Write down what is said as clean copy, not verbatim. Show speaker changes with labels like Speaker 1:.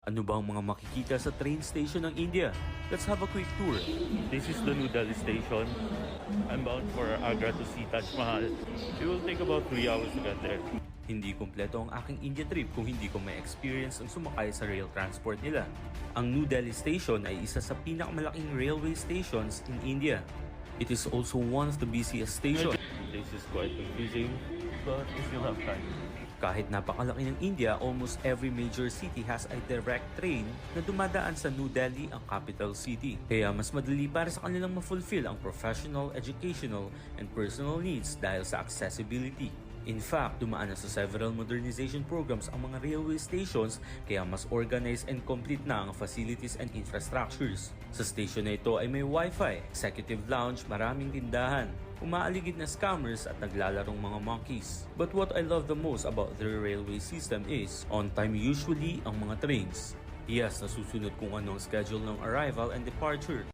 Speaker 1: Ano ba ang mga makikita sa train station ng India? Let's have a quick tour.
Speaker 2: This is the New Delhi station. I'm bound for Agra to see Taj Mahal. It will take about 3 hours to get there.
Speaker 1: Hindi kumpleto ang aking India trip kung hindi ko may experience ang sumakay sa rail transport nila. Ang New Delhi station ay isa sa pinakamalaking railway stations in India. It is also one of the busiest stations.
Speaker 2: This is quite confusing, but we still have time.
Speaker 1: Kahit napakalaki ng India, almost every major city has a direct train na dumadaan sa New Delhi, ang capital city. Kaya mas madali para sa kanilang ma-fulfill ang professional, educational, and personal needs dahil sa accessibility. In fact, dumaan na sa several modernization programs ang mga railway stations kaya mas organized and complete na ang facilities and infrastructures. Sa station na ito ay may wifi, executive lounge, maraming tindahan, umaaligid na scammers at naglalarong mga monkeys. But what I love the most about their railway system is on time usually ang mga trains. Yes, nasusunod kung ano ang schedule ng arrival and departure.